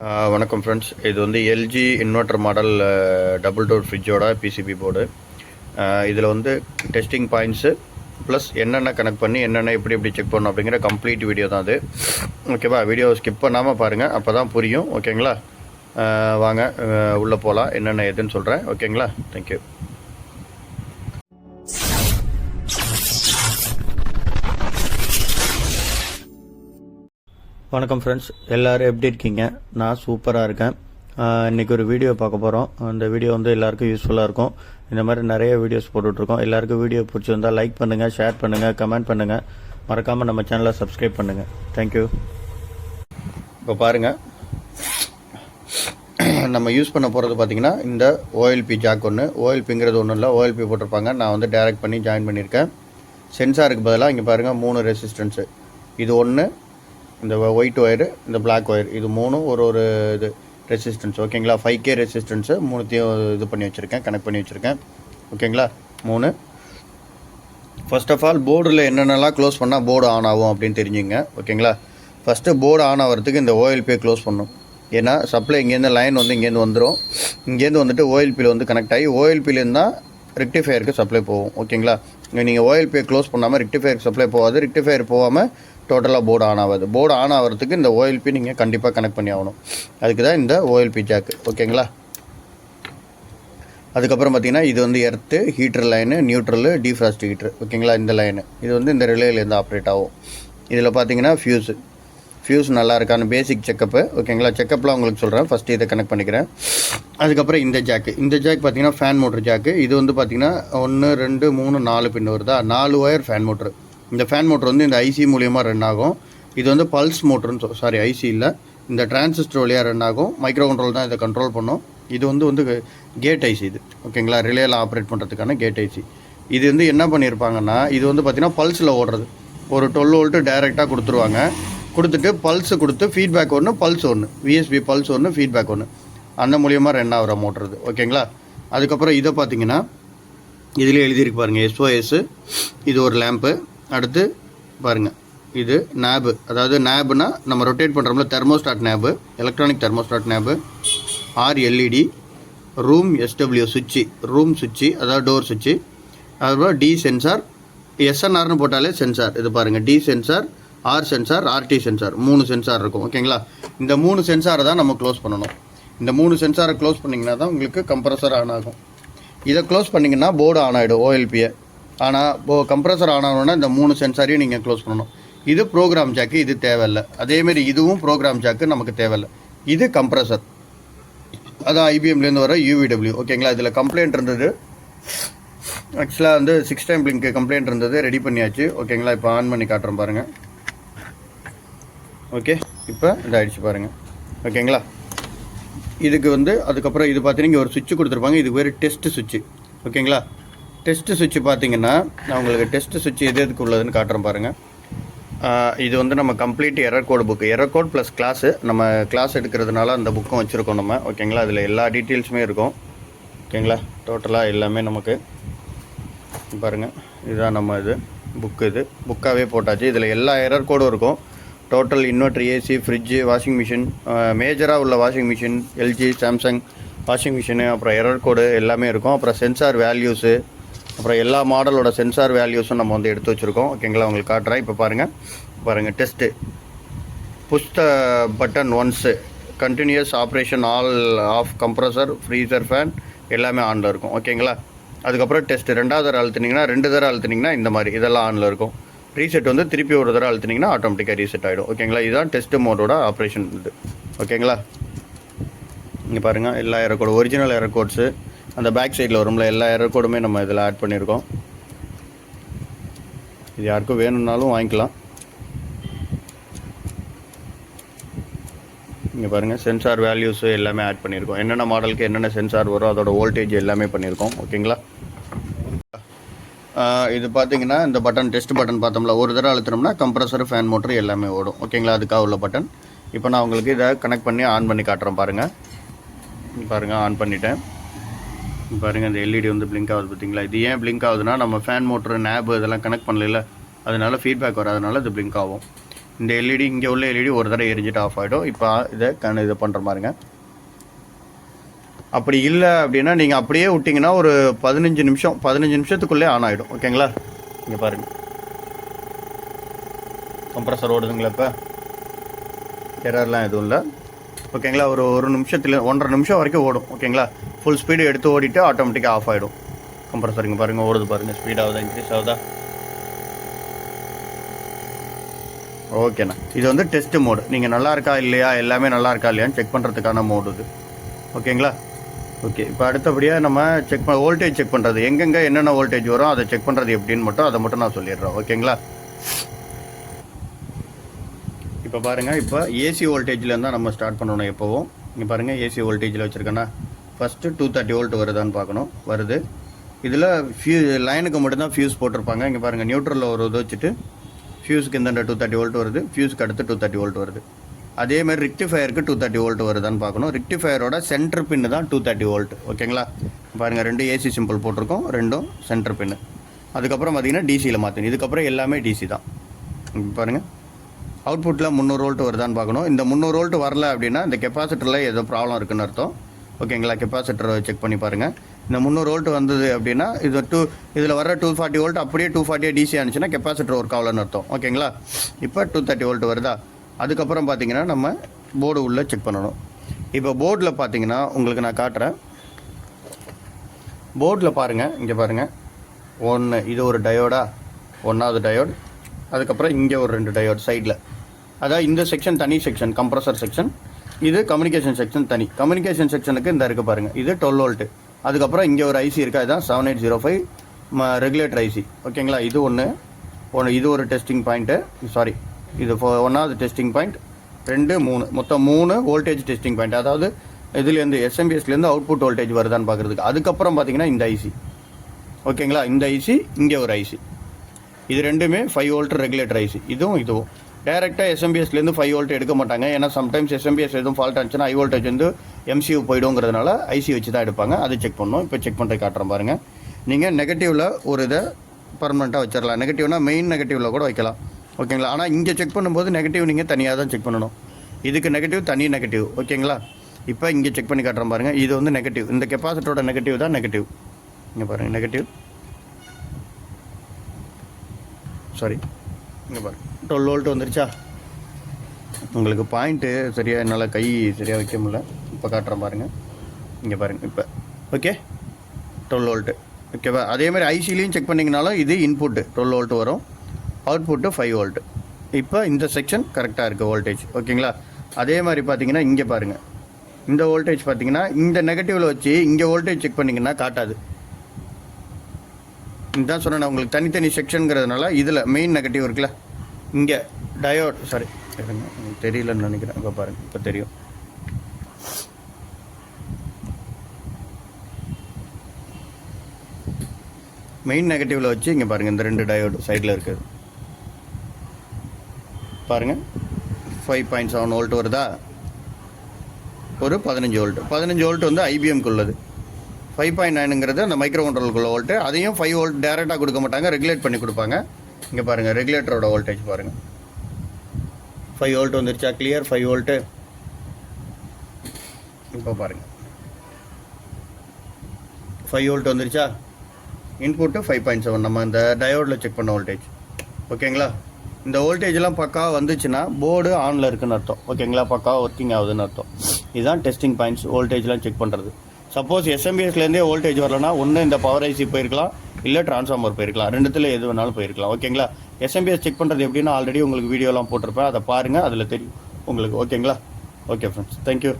வணக்கம் ஃப்ரெண்ட்ஸ். இது வந்து LG inverter model double door ஃப்ரிட்ஜோட பிசிபி போர்டு. இதில் வந்து டெஸ்டிங் பாயிண்ட்ஸு ப்ளஸ் என்னென்ன கனெக்ட் பண்ணி என்னென்ன எப்படி செக் பண்ணணும் அப்படிங்கிற கம்ப்ளீட் வீடியோ தான் அது. ஓகேவா? வீடியோ ஸ்கிப் பண்ணாமல் பாருங்கள், அப்போ தான் புரியும். ஓகேங்களா? வாங்க உள்ளே போகலாம். என்னென்ன எதுன்னு சொல்கிறேன். ஓகேங்களா? தேங்க்யூ. வணக்கம் ஃப்ரெண்ட்ஸ், எல்லோரும் எப்படி இருக்கீங்க? நான் சூப்பராக இருக்கேன். இன்றைக்கி ஒரு வீடியோ பார்க்க போகிறோம். அந்த வீடியோ வந்து எல்லாருக்கும் யூஸ்ஃபுல்லாக இருக்கும். இந்த மாதிரி நிறைய வீடியோஸ் போட்டுட்ருக்கோம். எல்லாருக்கும் வீடியோ பிடிச்சிருந்தால் லைக் பண்ணுங்கள், ஷேர் பண்ணுங்கள், கமெண்ட் பண்ணுங்கள். மறக்காமல் நம்ம சேனலை சப்ஸ்கிரைப் பண்ணுங்கள். தேங்க்யூ. இப்போ பாருங்கள், நம்ம யூஸ் பண்ண போகிறது பார்த்திங்கன்னா இந்த ஓஎல்பி ஜாக் ஒன்று. ஓஎல்பிங்கிறது ஒன்றும் இல்லை, ஓஎல்பி போட்டிருப்பாங்க. நான் வந்து டைரக்ட் பண்ணி ஜாயின் பண்ணியிருக்கேன். சென்சாருக்கு பதிலாக இங்கே பாருங்கள் 3 ரெசிஸ்டன்ஸு. இது ஒன்று, இந்த ஒயிட் ஒயரு, இந்த பிளாக் ஒயர், இது மூணும் ஒரு இது ரெசிஸ்டன்ஸ். ஓகேங்களா? 5K ரெசிஸ்டன்ஸு மூணுத்தையும் இது பண்ணி வச்சுருக்கேன், கனெக்ட் பண்ணி வச்சுருக்கேன். ஓகேங்களா? 3. ஃபர்ஸ்ட் ஆஃப் ஆல் போர்டில் என்னென்னலாம் க்ளோஸ் பண்ணால் போர்டு ஆன் ஆகும் அப்படின்னு தெரிஞ்சுங்க. ஓகேங்களா? ஃபஸ்ட்டு போர்டு ஆன் ஆகிறதுக்கு இந்த ஓஎல்பியை க்ளோஸ் பண்ணணும். ஏன்னா சப்ளை இங்கேருந்து லைன் வந்து இங்கேருந்து வந்துடும். இங்கேருந்து வந்துட்டு ஓஎல்பியில் வந்து கனெக்ட் ஆகி ஓஎல்பியிலேருந்து தான் ரெக்டிஃபயருக்கு சப்ளை போகும். ஓகேங்களா? நீங்கள் ஓஎல்பியை க்ளோஸ் பண்ணாமல் ரெக்டிஃபயருக்கு சப்ளை போகாது. ரெக்டிஃபயர் போகாமல் டோட்டலாக போர்டு ஆன் ஆகாது. போர்டு ஆன் ஆகிறதுக்கு இந்த ஓஎல்பி நீங்கள் கண்டிப்பாக கனெக்ட் பண்ணி ஆகணும். அதுக்கு தான் இந்த ஓஎல்பி ஜாக்கு. ஓகேங்களா? அதுக்கப்புறம் பார்த்திங்கன்னா இது வந்து earth, heater line, neutral, defrost heater. ஓகேங்களா? இந்த லைனு இது வந்து இந்த ரிலேலேருந்து ஆப்ரேட் ஆகும். இதில் பார்த்திங்கன்னா ஃபியூஸ் நல்லா இருக்கான்னு பேசிக் செக்கப்பு. ஓகேங்களா? செக்கப்லாம் உங்களுக்கு சொல்கிறேன். ஃபஸ்ட்டு இதை கனெக்ட் பண்ணிக்கிறேன். அதுக்கப்புறம் இந்த ஜாக்கு பார்த்திங்கன்னா ஃபேன் மோட்ரு ஜாக்கு. இது வந்து பார்த்திங்கன்னா 1 2 3 4 பின் வருதா, 4 ஒயர் ஃபேன் மோட்ரு. இந்த ஃபேன் மோட்ரு வந்து இந்த ஐசி மூலியமாக ரன் ஆகும். இது வந்து பல்ஸ் மோட்ருன்னு ஐசி இல்லை, இந்த டிரான்சிஸ்டர் வழியாக ரன் ஆகும். மைக்ரோ கண்ட்ரோல் தான் இதை கண்ட்ரோல் பண்ணும். இது வந்து கேட் ஐசி இது. ஓகேங்களா? ரிலேலாம் ஆப்ரேட் பண்ணுறதுக்கான கேட் ஐசி. இது வந்து என்ன பண்ணியிருப்பாங்கன்னா, இது வந்து பார்த்திங்கன்னா பல்ஸில் ஓடுறது. ஒரு 12 வோல்ட்டு டைரெக்டாக கொடுத்துருவாங்க. கொடுத்துட்டு பல்ஸு கொடுத்து ஃபீட்பேக் ஒன்று, பல்ஸ் ஒன்று, விஎஸ்பி பல்ஸ் ஒன்று, ஃபீட்பேக் ஒன்று, அந்த மூலியமாக ரன் ஆகிற மோட்ரு இது. ஓகேங்களா? அதுக்கப்புறம் இதை பார்த்திங்கன்னா இதில் எழுதியிருக்கு பாருங்கள், எஸ்ஓஎஸ். இது ஒரு லேம்ப்பு. அடுத்து பாருங்கள், இது நேபு. அதாவது நேபுனா நம்ம rotate பண்ணுறோம்ல, thermostat நேபு, electronic thermostat நேபு. RLED, room SW சுவிட்சு, ரூம் சுவிட்சு, அதாவது டோர் சுவிட்சு. அதுக்கப்புறம் டி சென்சார், SNRனு போட்டாலே சென்சார். இது பாருங்கள், T sensor, R sensor, RT sensor, 3 sensor இருக்கும். ஓகேங்களா? இந்த 3 சென்சாரை தான் நம்ம க்ளோஸ் பண்ணணும். இந்த 3 சென்சாரை க்ளோஸ் பண்ணிங்கன்னா தான் உங்களுக்கு கம்ப்ரஸர் ஆன் ஆகும். இதை க்ளோஸ் பண்ணிங்கன்னா போர்டு ஆன் ஆகிடும், ஓஎல்பியை. ஆனால் கம்ப்ரஸர் ஆன் ஆகணுன்னா இந்த 3 சென்சாரையும் நீங்கள் க்ளோஸ் பண்ணணும். இது ப்ரோக்ராம் ஜாக்கு, இது தேவையில்லை. அதேமாரி இதுவும் ப்ரோக்ராம் ஜாக்கு நமக்கு தேவையில்லை. இது கம்ப்ரஸர், அதான் IBMலேருந்து வர UVW. ஓகேங்களா? இதில் கம்ப்ளைண்ட் இருந்தது. ஆக்சுவலாக வந்து 6 டைம் பிளிங்க்கு கம்ப்ளைண்ட் இருந்தது, ரெடி பண்ணியாச்சு. ஓகேங்களா? இப்போ ஆன் பண்ணி காட்டுறேன் பாருங்கள். ஓகே, இப்போ இதாகிடுச்சு பாருங்கள். ஓகேங்களா? இதுக்கு வந்து அதுக்கப்புறம் இது பார்த்தீங்கன்னா ஒரு சுவிட்சு கொடுத்துருப்பாங்க. இது வேறு டெஸ்ட்டு சுவிட்சு. ஓகேங்களா? டெஸ்ட்டு சுவிட்சு பார்த்தீங்கன்னா நான் உங்களுக்கு டெஸ்ட்டு சுவிட்சு எதுக்கு உள்ளதுன்னு காட்டுறேன் பாருங்கள். இது வந்து நம்ம complete error code book, error code plus class. நம்ம கிளாஸ் எடுக்கிறதுனால அந்த புக்கும் வச்சுருக்கோம் நம்ம. ஓகேங்களா? அதில் எல்லா டீட்டெயில்ஸுமே இருக்கும். ஓகேங்களா? டோட்டலாக எல்லாமே நமக்கு பாருங்கள். இதுதான் நம்ம இது புக்காகவே போட்டாச்சு. இதில் எல்லா எரர் கோடும் இருக்கும். Total inverter, AC, fridge, washing machine, மேஜராக உள்ள washing machine, LG, Samsung washing machine, அப்புறம் எரர் கோடு எல்லாமே இருக்கும். அப்புறம் சென்சார் வேல்யூஸு, அப்புறம் எல்லா மாடலோட சென்சார் வேல்யூஸும் நம்ம வந்து எடுத்து வச்சுருக்கோம். ஓகேங்களா? உங்களுக்கு காட்டுறேன். இப்போ பாருங்கள் test. Push the button once, continuous operation, all off, compressor, freezer, fan எல்லாமே ஆனில் இருக்கும். ஓகேங்களா? அதுக்கப்புறம் டெஸ்ட்டு 2வது தடவை அழுத்தினீங்கன்னா, 2 தடவை அழுத்தினீங்கன்னா இந்த மாதிரி இதெல்லாம் ஆனில் இருக்கும். ரீசெட் வந்து திருப்பி ஒரு தடவை அழுத்தினீங்கன்னா ஆட்டோமேட்டிக்காக ரீசெட் ஆகிடும். ஓகேங்களா? இதுதான் டெஸ்ட்டு மோடோட ஆப்ரேஷன் இது. ஓகேங்களா? இங்கே பாருங்கள், எல்லா எரர் கோடு, ஒரிஜினல் எரர் கோட்ஸு அந்த பேக் சைடில் வரும்ல, எல்லா எரர் கோடுமே நம்ம இதில் ஆட் பண்ணியிருக்கோம். இது யாருக்கும் வேணும்னாலும் வாங்கிக்கலாம். இங்கே பாருங்கள், சென்சார் வேல்யூஸு எல்லாமே ஆட் பண்ணியிருக்கோம். என்னென்ன மாடலுக்கு என்னென்ன சென்சார் வரும், அதோட வோல்டேஜ் எல்லாமே பண்ணியிருக்கோம். ஓகேங்களா? இது பார்த்தீங்கன்னா இந்த பட்டன், டெஸ்ட் பட்டன் பார்த்தோம்ல, ஒரு தடவை அழுத்தினோம்னா கம்ப்ரஸர், ஃபேன் மோட்ரு எல்லாமே ஓடும். ஓகேங்களா? அதுக்காக உள்ள பட்டன். இப்போ நான் உங்களுக்கு இதை கனெக்ட் பண்ணி ஆன் பண்ணி காட்டுறேன் பாருங்கள். ஆன் பண்ணிட்டேன். பாருங்கள், இந்த எல்இடி வந்து பிளிங்க் ஆகுது பார்த்தீங்களா? இது ஏன் பிளிங்க் ஆகுதுன்னா, நம்ம ஃபேன் மோட்ரு, நேபு இதெல்லாம் கனெக்ட் பண்ணல, அதனால ஃபீட்பேக் வராதனால இது பிளிங்க் ஆகும். இந்த எல்இடி இங்கே உள்ள எல்இடி ஒரு தடவை எரிஞ்சிட்டு ஆஃப் ஆகிடும். இப்போ இதை இதை பண்ணுற மாதிரிங்க. அப்படி இல்லை அப்படின்னா நீங்கள் அப்படியே விட்டிங்கன்னா ஒரு 15 நிமிஷத்துக்குள்ளே ஆன் ஆகிடும். ஓகேங்களா, இங்கே பாருங்கள் கம்ப்ரஸர் ஓடுதுங்களா, இப்போ எரர்லாம் எதுவும் இல்லை. ஓகேங்களா, ஒரு நிமிஷத்தில் 1.5 நிமிஷம் வரைக்கும் ஓடும். ஓகேங்களா, ஃபுல் ஸ்பீடு எடுத்து ஓடிட்டு ஆட்டோமேட்டிக்காக ஆஃப் ஆகிடும் கம்ப்ரஸர். இங்கே பாருங்கள் ஓடுது பாருங்கள், ஸ்பீட் ஆகுதா இன்க்ரீஸ் ஆகுதா. ஓகேண்ணா, இது வந்து டெஸ்ட் மோடு. நீங்கள் நல்லா இருக்கா இல்லையா, எல்லாமே நல்லா இருக்கா இல்லையான்னு செக் பண்ணுறதுக்கான மோடு இது. ஓகேங்களா, ஓகே. இப்போ அடுத்தபடியாக நம்ம வோல்டேஜ் செக் பண்ணுறது, எங்கெங்கே என்னென்ன வோல்டேஜ் வரும் அதை செக் பண்ணுறது எப்படின்னு அதை மட்டும் நான் சொல்லிடுறேன். ஓகேங்களா, இப்போ பாருங்கள், இப்போ ஏசி வோல்டேஜில் இருந்தால் நம்ம ஸ்டார்ட் பண்ணணும் எப்போவும். இங்கே பாருங்கள், ஏசி வோல்டேஜில் வச்சுருக்கேன்னா ஃபஸ்ட்டு 230 வோல்ட் வருதான்னு பார்க்கணும். வருது. இதில் லைனுக்கு மட்டும்தான் ஃபியூஸ் போட்டிருப்பாங்க. இங்கே பாருங்கள், நியூட்ரலில் ஒரு இது வச்சுட்டு ஃபியூஸுக்கு இந்த 230 வோல்ட் வருது, ஃபியூஸுக்கு அடுத்து 230 வோல்ட் வருது. அதேமாதிரி ரெக்டிஃபயருக்கு 230 வோல்ட் வருதான்னு பார்க்கணும். ரெக்டிஃபயரோட சென்டர் பின்னு தான் 230 வோல்ட். ஓகேங்களா, பாருங்கள் 2 ஏசி சிம்பிள் போட்டிருக்கோம், 2 சென்டர் பின்னு. அதுக்கப்புறம் பார்த்திங்கன்னா டிசியில் மாற்றணும். இதுக்கப்புறம் எல்லாமே டிசி தான். பாருங்கள், அவுட்புட்டில் 300 வோல்ட் வருதான்னு பார்க்கணும். இந்த 300 வோல்ட் வரல அப்படின்னா இந்த கெப்பாசிட்டரில் ஏதோ ப்ராப்ளம் இருக்குன்னு அர்த்தம். ஓகேங்களா, கெப்பாசிட்டரை செக் பண்ணி பாருங்கள். இந்த 300 வோல்ட் வந்தது அப்படின்னா இதில் வர 240 வோல்ட் அப்படியே 240 டிசி ஆனிச்சுன்னா கெப்பாசிட்டர் ஒர்க் ஆகலன்னு அர்த்தம். ஓகேங்களா, இப்போ 230 வோல்ட் வருதா. அதுக்கப்புறம் பார்த்தீங்கன்னா நம்ம போர்டு உள்ளே செக் பண்ணணும். இப்போ போர்டில் பார்த்தீங்கன்னா உங்களுக்கு நான் காட்டுறேன். போர்டில் பாருங்கள், இங்கே பாருங்கள், இது ஒரு டயோடா, 1வது டயோடு. அதுக்கப்புறம் இங்கே ஒரு 2 டயோடு சைடில். அதாவது இந்த செக்ஷன் தனி செக்ஷன், கம்ப்ரஸர் செக்ஷன். இது கம்யூனிகேஷன் செக்ஷன் தனி. கம்யூனிகேஷன் செக்ஷனுக்கு இந்த இருக்குது பாருங்கள், இது 12 வோல்ட்டு. அதுக்கப்புறம் இங்கே ஒரு ஐசி இருக்குது, அதுதான் 7805 ரெகுலேட்டர் ஐசி. ஓகேங்களா, இது ஒன்று, இது ஒரு டெஸ்டிங் பாயிண்ட்டு. சாரி, இது 1வது டெஸ்டிங் பாயிண்ட், 2, 3, மொத்தம் 3 வோல்டேஜ் டெஸ்டிங் பாயிண்ட். அதாவது இதுலேருந்து எஸ்எம்பிஎஸ்லேருந்து அவுட்புட் வோல்டேஜ் வருதான்னு பார்க்குறதுக்கு. அதுக்கப்புறம் பார்த்தீங்கன்னா இந்த ஐசி. ஓகேங்களா, இந்த ஐசி, இங்கே ஒரு ஐசி. இது ரெண்டுமே 5 வோல்ட் ரெகுலேட்டர் ஐசி. இதுவும் டேரெக்டாக எஸ்எம்பிஎஸ்லேருந்து 5 வோல்ட் எடுக்க மாட்டாங்க. ஏன்னா சம்டைம்ஸ் எஸ்எம்பிஎஸ் எதுவும் ஃபால்ட் ஆச்சுன்னா ஹை வோல்டேஜ் வந்து எம்சியூ போய்டுங்கிறதுனால ஐசி வச்சு தான் எடுப்பாங்க. அது செக் பண்ணணும். இப்போ செக் பண்ணுறது காட்டுறேன் பாருங்கள். நீங்கள் நெகட்டிவில் ஒரு இதை பர்மனெண்ட்டாக வச்சிடலாம். நெகட்டிவ்னா மெயின் நெகட்டிவில் கூட வைக்கலாம். ஓகேங்களா, ஆனால் இங்கே செக் பண்ணும்போது நெகட்டிவ் நீங்கள் தனியாக தான் செக் பண்ணணும். இதுக்கு நெகட்டிவ், தனி நெகட்டிவ். ஓகேங்களா, இப்போ இங்கே செக் பண்ணி காட்டுறேன் பாருங்கள். இது வந்து நெகட்டிவ், இந்த கெப்பாசிட்டரோட நெகட்டிவ் தான் நெகட்டிவ். இங்கே பாருங்கள், நெகட்டிவ். சாரி, இங்கே பாருங்கள் 12 வோல்ட் வந்துருச்சா. உங்களுக்கு பாயிண்ட்டு சரியாக என்னால் கை சரியாக வைக்க முடியல. இப்போ காட்டுறேன் பாருங்கள். இங்கே பாருங்கள், இப்போ ஓகே 12 வோல்ட்டு. ஓகேவா, அதேமாதிரி ஐசிலையும் செக் பண்ணிங்கனாலும் இது இன்புட்டு 12 வோல்ட் வரும், அவுட்புட்டு 5 வோல்ட். இப்போ இந்த செக்ஷன் கரெக்டாக இருக்குது வோல்டேஜ். ஓகேங்களா, அதே மாதிரி பார்த்தீங்கன்னா இங்கே பாருங்கள், இந்த வோல்டேஜ் பார்த்தீங்கன்னா இந்த நெகட்டிவில் வச்சு இங்கே வோல்டேஜ் செக் பண்ணிங்கன்னா காட்டாது. இதுதான் சொன்னேன் உங்களுக்கு, தனித்தனி செக்ஷனுங்கிறதுனால. இதில் மெயின் நெகட்டிவ் இருக்குல்ல, இங்கே டயோட், சாரி உங்களுக்கு தெரியலன்னு நினைக்கிறேன். இப்போ பாருங்கள், இப்போ தெரியும். மெயின் நெகட்டிவில் வச்சு இங்கே பாருங்கள், இந்த 2 டயோடு சைடில் இருக்குது பாருங்கள். 5.7 வோல்ட் வருதா, ஒரு 15 வோல்ட். 15 வோல்ட் வந்து ஐபிஎம்க்கு உள்ளது. 5.9ங்கிறது அந்த மைக்ரோ கண்ட்ரோலுக்குள்ள வோல்ட்டு. அதையும் 5 வோல்ட் டேரெக்டாக கொடுக்க மாட்டாங்க, ரெகுலேட் பண்ணி கொடுப்பாங்க. இங்கே பாருங்கள், ரெகுலேட்டரோட வோல்டேஜ் பாருங்கள், 5 வோல்ட் வந்துருச்சா, கிளியர் 5 வோல்ட்டு. இப்போ பாருங்கள் 5 வோல்ட் வந்துருச்சா. இன்புட்டு 5.7 நம்ம இந்த டயோடில் செக் பண்ண வோல்டேஜ். ஓகேங்களா, இந்த வோல்டேஜ்லாம் பக்காவாக வந்துச்சுன்னா போர்டு ஆனில் இருக்குன்னு அர்த்தம். ஓகேங்களா, பக்காவாக ஒர்க்கிங் ஆகுதுன்னு அர்த்தம். இதுதான் டெஸ்டிங் பாயிண்ட்ஸ், வோல்டேஜ்லாம் செக் பண்ணுறது. சப்போஸ் எஸ்எம்பிஎஸ்லேருந்தே வோல்டேஜ் வரலன்னா ஒன்று இந்த பவர் ஐசி போயிருக்கலாம், இல்லை ட்ரான்ஸ்ஃபார்மர் போயிருக்கலாம். ரெண்டுத்தில் எது வேணாலும் போயிருக்கலாம். ஓகேங்களா, எஸ்எம்பிஎஸ் செக் பண்ணுறது எப்படின்னா ஆல்ரெடி உங்களுக்கு வீடியோலாம் போட்டிருப்பேன், அதை பாருங்கள், அதில் தெரியும் உங்களுக்கு. ஓகேங்களா, ஓகே ஃப்ரெண்ட்ஸ், தேங்க்யூ.